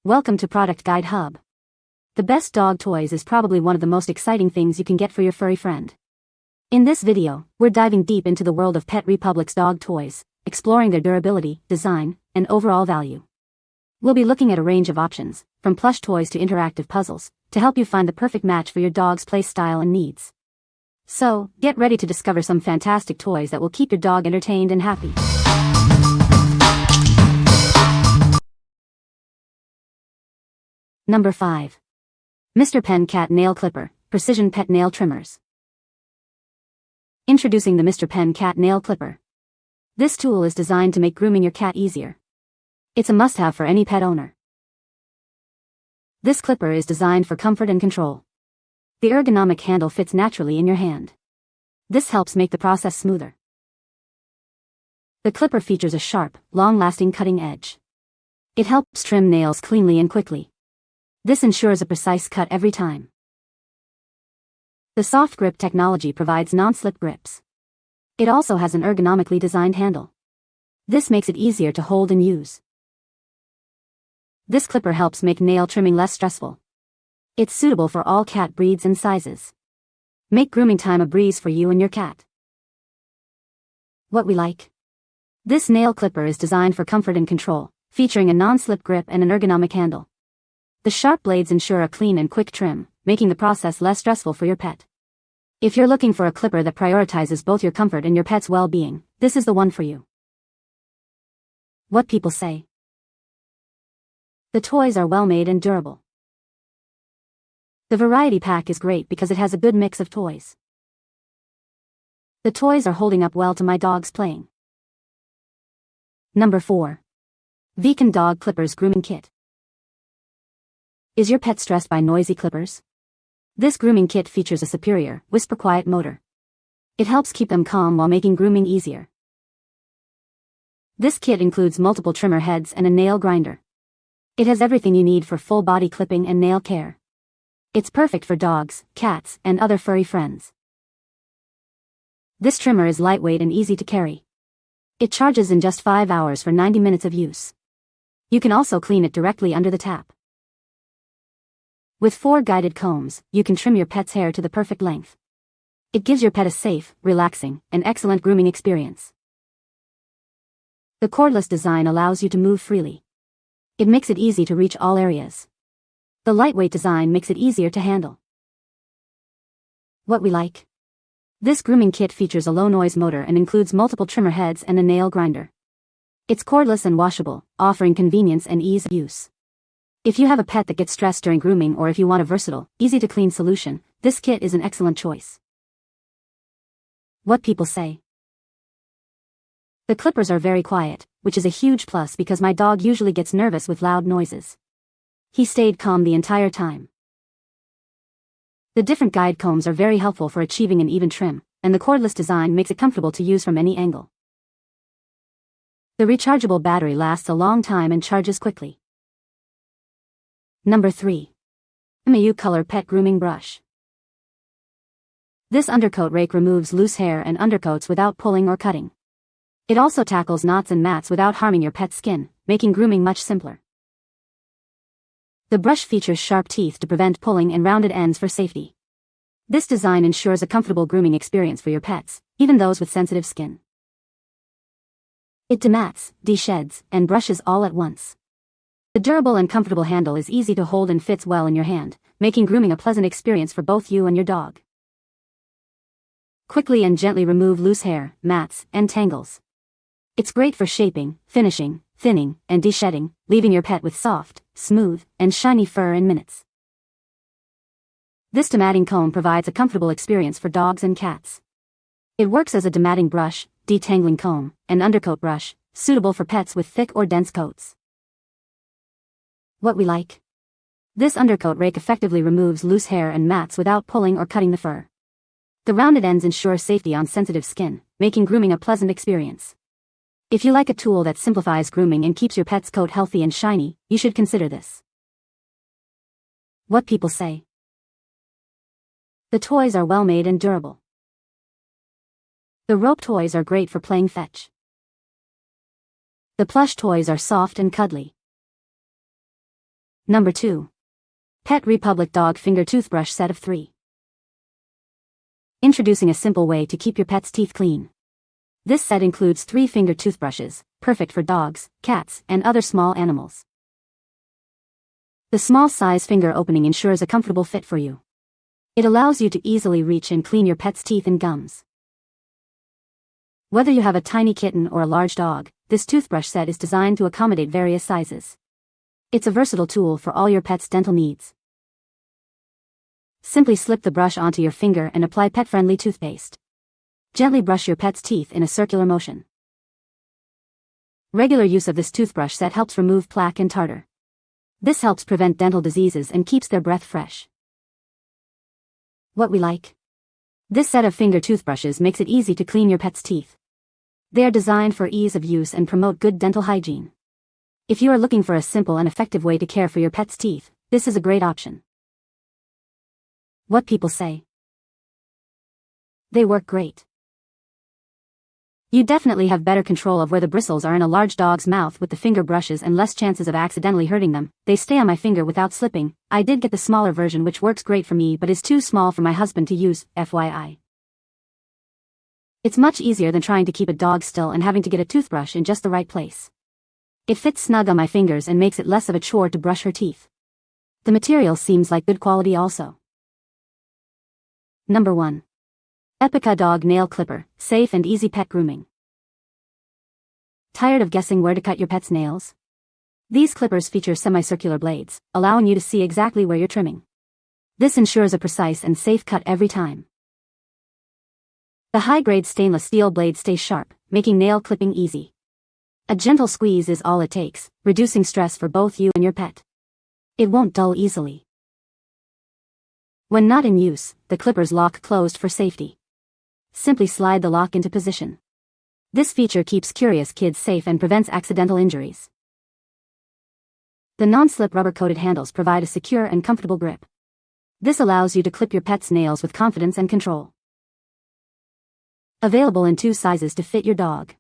Welcome to Product Guide Hub. The best dog toys is probably one of the most exciting things you can get for your furry friend. In this video, we're diving deep into the world of Pet Republic's dog toys, exploring their durability, design, and overall value. We'll be looking at a range of options, from plush toys to interactive puzzles, to help you find the perfect match for your dog's play style and needs. So, get ready to discover some fantastic toys that will keep your dog entertained and happy. Number 5. Mr. Pen Cat Nail Clipper, Precision Pet Nail Trimmers. Introducing the Mr. Pen Cat Nail Clipper. This tool is designed to make grooming your cat easier. It's a must-have for any pet owner. This clipper is designed for comfort and control. The ergonomic handle fits naturally in your hand. This helps make the process smoother. The clipper features a sharp, long-lasting cutting edge. It helps trim nails cleanly and quickly. This ensures a precise cut every time. The soft grip technology provides non-slip grips. It also has an ergonomically designed handle. This makes it easier to hold and use. This clipper helps make nail trimming less stressful. It's suitable for all cat breeds and sizes. Make grooming time a breeze for you and your cat. What we like. This nail clipper is designed for comfort and control, featuring a non-slip grip and an ergonomic handle. The sharp blades ensure a clean and quick trim, making the process less stressful for your pet. If you're looking for a clipper that prioritizes both your comfort and your pet's well-being, this is the one for you. What people say. The toys are well-made and durable. The variety pack is great because it has a good mix of toys. The toys are holding up well to my dog's playing. Number 4. Veeconn Dog Clippers Grooming Kit. Is your pet stressed by noisy clippers? This grooming kit features a superior, whisper-quiet motor. It helps keep them calm while making grooming easier. This kit includes multiple trimmer heads and a nail grinder. It has everything you need for full-body clipping and nail care. It's perfect for dogs, cats, and other furry friends. This trimmer is lightweight and easy to carry. It charges in just 5 hours for 90 minutes of use. You can also clean it directly under the tap. With 4 guided combs, you can trim your pet's hair to the perfect length. It gives your pet a safe, relaxing, and excellent grooming experience. The cordless design allows you to move freely. It makes it easy to reach all areas. The lightweight design makes it easier to handle. What we like. This grooming kit features a low-noise motor and includes multiple trimmer heads and a nail grinder. It's cordless and washable, offering convenience and ease of use. If you have a pet that gets stressed during grooming or if you want a versatile, easy-to-clean solution, this kit is an excellent choice. What people say. The clippers are very quiet, which is a huge plus because my dog usually gets nervous with loud noises. He stayed calm the entire time. The different guide combs are very helpful for achieving an even trim, and the cordless design makes it comfortable to use from any angle. The rechargeable battery lasts a long time and charges quickly. Number 3. MAU Color Pet Grooming Brush. This undercoat rake removes loose hair and undercoats without pulling or cutting. It also tackles knots and mats without harming your pet's skin, making grooming much simpler. The brush features sharp teeth to prevent pulling and rounded ends for safety. This design ensures a comfortable grooming experience for your pets, even those with sensitive skin. It demats, desheds, and brushes all at once. The durable and comfortable handle is easy to hold and fits well in your hand, making grooming a pleasant experience for both you and your dog. Quickly and gently remove loose hair, mats, and tangles. It's great for shaping, finishing, thinning, and deshedding, leaving your pet with soft, smooth, and shiny fur in minutes. This dematting comb provides a comfortable experience for dogs and cats. It works as a dematting brush, detangling comb, and undercoat brush, suitable for pets with thick or dense coats. What we like. This undercoat rake effectively removes loose hair and mats without pulling or cutting the fur. The rounded ends ensure safety on sensitive skin, making grooming a pleasant experience. If you like a tool that simplifies grooming and keeps your pet's coat healthy and shiny, you should consider this. What people say. The toys are well-made and durable. The rope toys are great for playing fetch. The plush toys are soft and cuddly. Number 2. Pet Republique Dog Finger Toothbrush Set of 3. Introducing a simple way to keep your pet's teeth clean. This set includes 3 finger toothbrushes, perfect for dogs, cats, and other small animals. The small size finger opening ensures a comfortable fit for you. It allows you to easily reach and clean your pet's teeth and gums. Whether you have a tiny kitten or a large dog, this toothbrush set is designed to accommodate various sizes. It's a versatile tool for all your pet's dental needs. Simply slip the brush onto your finger and apply pet-friendly toothpaste. Gently brush your pet's teeth in a circular motion. Regular use of this toothbrush set helps remove plaque and tartar. This helps prevent dental diseases and keeps their breath fresh. What we like? This set of finger toothbrushes makes it easy to clean your pet's teeth. They are designed for ease of use and promote good dental hygiene. If you are looking for a simple and effective way to care for your pet's teeth, this is a great option. What people say? They work great. You definitely have better control of where the bristles are in a large dog's mouth with the finger brushes and less chances of accidentally hurting them. They stay on my finger without slipping. I did get the smaller version which works great for me but is too small for my husband to use, FYI. It's much easier than trying to keep a dog still and having to get a toothbrush in just the right place. It fits snug on my fingers and makes it less of a chore to brush her teeth. The material seems like good quality also. Number 1. Epica Dog Nail Clipper, Safe and Easy Pet Grooming. Tired of guessing where to cut your pet's nails? These clippers feature semicircular blades, allowing you to see exactly where you're trimming. This ensures a precise and safe cut every time. The high-grade stainless steel blade stays sharp, making nail clipping easy. A gentle squeeze is all it takes, reducing stress for both you and your pet. It won't dull easily. When not in use, the clippers lock closed for safety. Simply slide the lock into position. This feature keeps curious kids safe and prevents accidental injuries. The non-slip rubber-coated handles provide a secure and comfortable grip. This allows you to clip your pet's nails with confidence and control. Available in 2 sizes to fit your dog.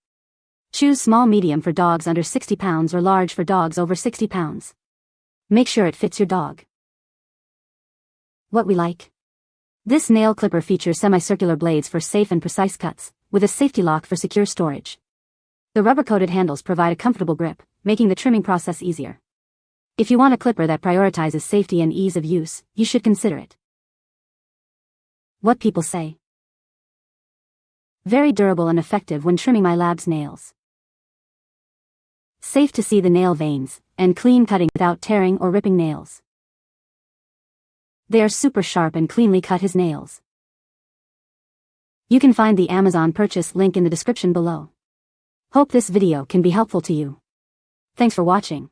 Choose small-medium for dogs under 60 pounds or large for dogs over 60 pounds. Make sure it fits your dog. What we like? This nail clipper features semicircular blades for safe and precise cuts, with a safety lock for secure storage. The rubber-coated handles provide a comfortable grip, making the trimming process easier. If you want a clipper that prioritizes safety and ease of use, you should consider it. What people say? Very durable and effective when trimming my lab's nails. Safe to see the nail veins, and clean cutting without tearing or ripping nails. They are super sharp and cleanly cut his nails. You can find the Amazon purchase link in the description below. Hope this video can be helpful to you. Thanks for watching.